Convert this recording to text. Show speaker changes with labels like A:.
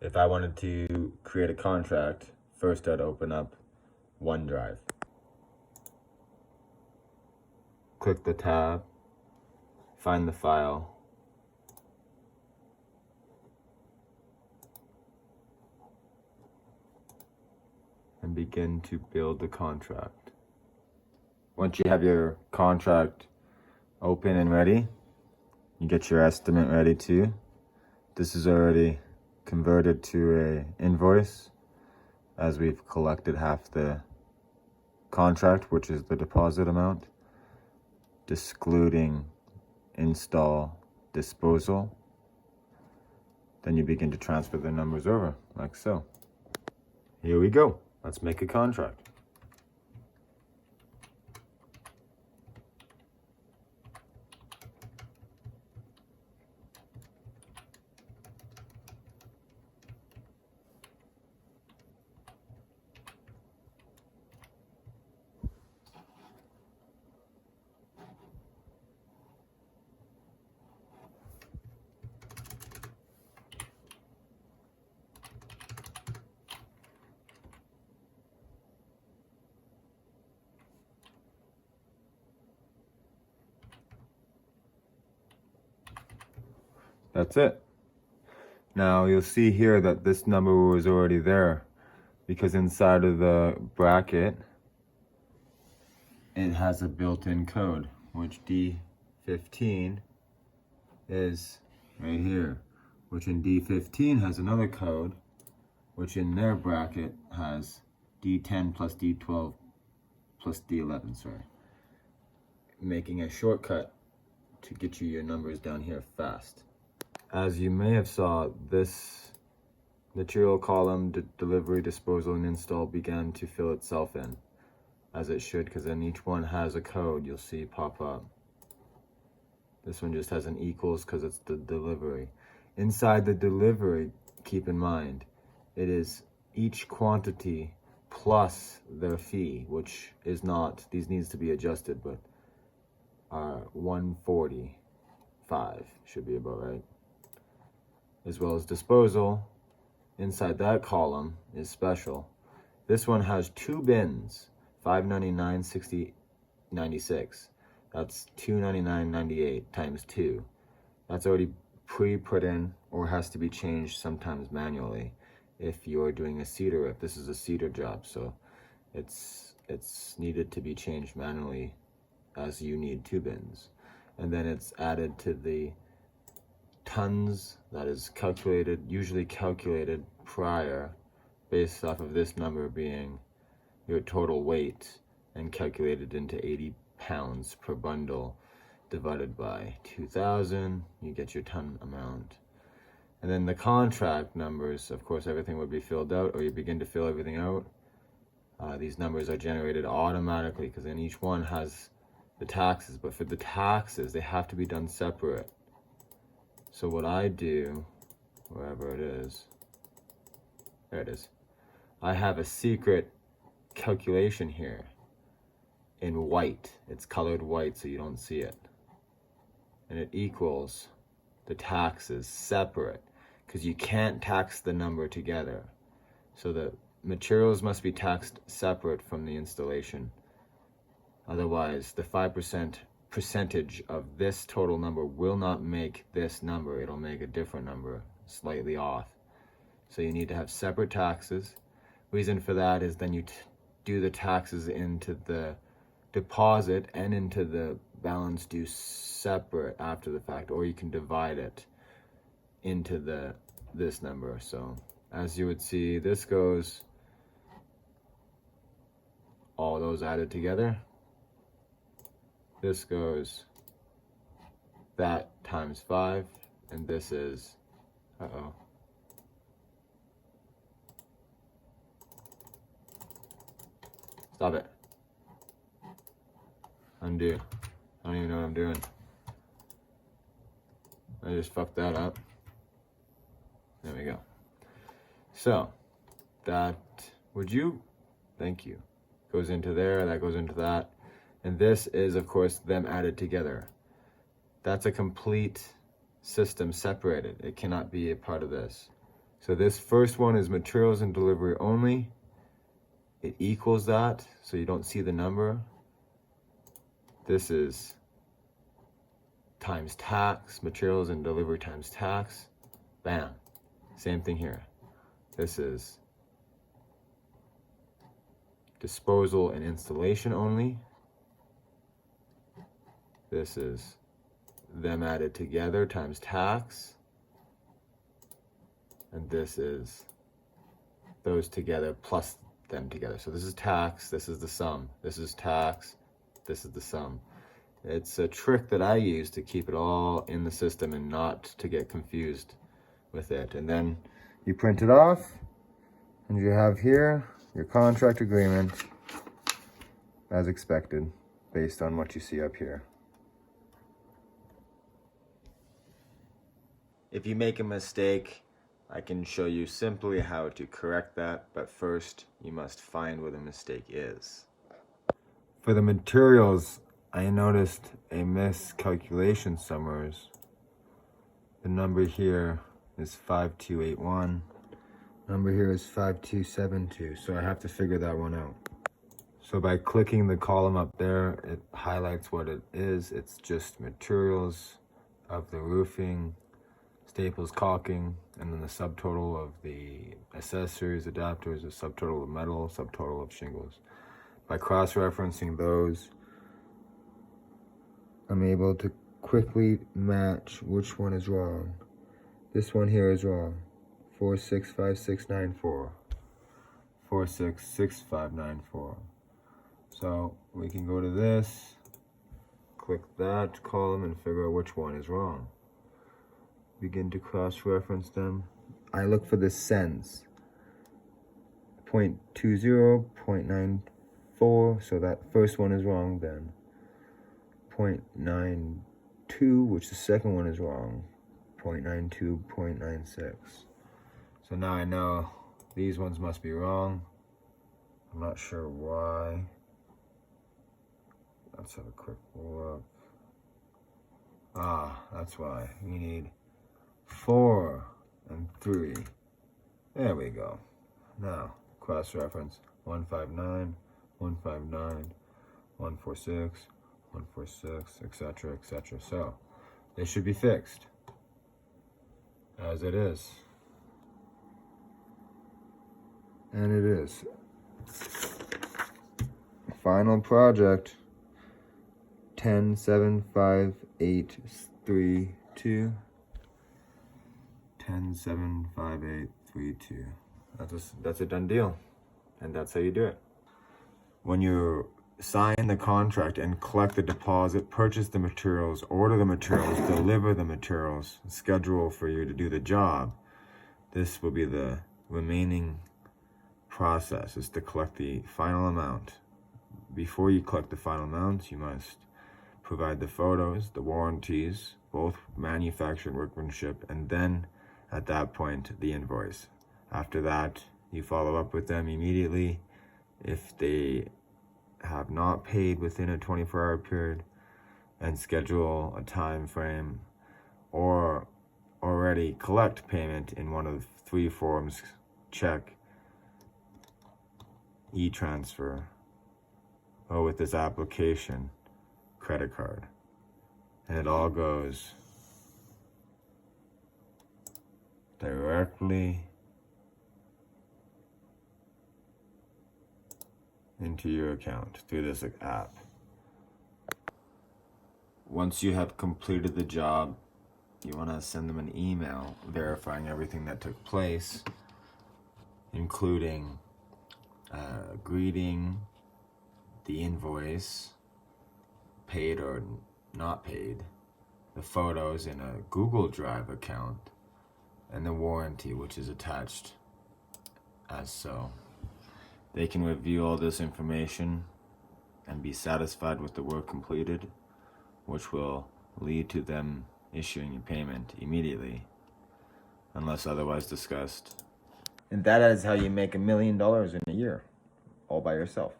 A: If I wanted to create a contract, first I'd open up OneDrive. Click the tab, find the file, and begin to build the contract. Once you have your contract open and ready, you get your estimate ready too. This is already converted to a invoice as we've collected half the contract, which is the deposit amount, excluding install disposal. Then you begin to transfer the numbers over like so. Here we go. Let's make a contract. That's it. Now you'll see here that this number was already there because inside of the bracket it has a built-in code, which D15 is right here, which in D15 has another code, which in their bracket has D10 plus D12 plus D11, sorry, making a shortcut to get you your numbers down here fast. As you may have saw, this material column, delivery, disposal, and install began to fill itself in, as it should, because then each one has a code you'll see pop up. This one just has an equals because it's the delivery. Inside the delivery, keep in mind, it is each quantity plus their fee, which is not, these needs to be adjusted, but 145 should be about right. As well as disposal, inside that column is special. This one has two bins, $5.99, $60, $96. That's $299.98 times 2. That's already pre-put in or has to be changed sometimes manually if you're doing a cedar rip. This is a cedar job, so it's needed to be changed manually as you need 2 bins. And then it's added to the tons that is calculated, usually calculated prior, based off of this number being your total weight and calculated into 80 pounds per bundle divided by 2,000, you get your ton amount. And then the contract numbers, of course, everything would be filled out, or you begin to fill everything out. These numbers are generated automatically because then each one has the taxes, but for the taxes, they have to be done separate. So what I do, wherever it is, there it is, I have a secret calculation here in white. It's colored white so you don't see it. And it equals the taxes separate because you can't tax the number together. So the materials must be taxed separate from the installation. Otherwise, the 5% percentage of this total number will not make this number. It'll make a different number, slightly off. So you need to have separate taxes. Reason for that is then you do the taxes into the deposit and into the balance due separate after the fact, or you can divide it into this number. So as you would see, this goes all those added together. This goes that times 5, and this is, stop it. Undo. I don't even know what I'm doing. I just fucked that up. There we go. So, that, thank you, goes into there, that goes into that. And this is, of course, them added together. That's a complete system separated. It cannot be a part of this. So this first one is materials and delivery only. It equals that, so you don't see the number. This is times tax, materials and delivery times tax. Bam. Same thing here. This is disposal and installation only. This is them added together times tax. And this is those together plus them together. So this is tax, this is the sum. This is tax, this is the sum. It's a trick that I use to keep it all in the system and not to get confused with it. And then you print it off, and you have here your contract agreement as expected, based on what you see up here. If you make a mistake, I can show you simply how to correct that, but first you must find where the mistake is. For the materials, I noticed a miscalculation somewhere. The number here is 5281. Number here is 5272, so I have to figure that one out. So by clicking the column up there, it highlights what it is. It's just materials of the roofing, staples, caulking, and then the subtotal of the accessories, adapters, the subtotal of metal, subtotal of shingles. By cross-referencing those, I'm able to quickly match which one is wrong. This one here is wrong. 465694. 466594. So we can go to this, click that column, and figure out which one is wrong. Begin to cross-reference them. I look for the cents. 0.20, 0.94, so that first one is wrong then. 0.92, which the second one is wrong. 0.92, 0.96. So now I know these ones must be wrong. I'm not sure why. Let's have a quick look. Ah, that's why. We need 4 and 3. There we go. Now, cross-reference 159, 159, 146, 146, etc., etc. So, they should be fixed, as it is. And it is. Final project, 10-7-5-8-3-2. 10-7-5-8-3-2. That's a done deal, and that's how you do it. When you sign the contract and collect the deposit, purchase the materials, order the materials, deliver the materials, schedule for you to do the job, this will be the remaining process, is to collect the final amount. Before you collect the final amount, you must provide the photos, the warranties, both manufacturer and workmanship, and then at that point the invoice. After that, you follow up with them immediately. If they have not paid within a 24-hour period, and schedule a time frame, or already collect payment in one of 3 forms: check, e-transfer, or with this application, credit card. And it all goes directly into your account through this app. Once you have completed the job, you want to send them an email verifying everything that took place, including greeting, the invoice, paid or not paid, the photos in a Google Drive account, and the warranty, which is attached as so. They can review all this information and be satisfied with the work completed, which will lead to them issuing you payment immediately, unless otherwise discussed. And that is how you make $1 million in a year, all by yourself.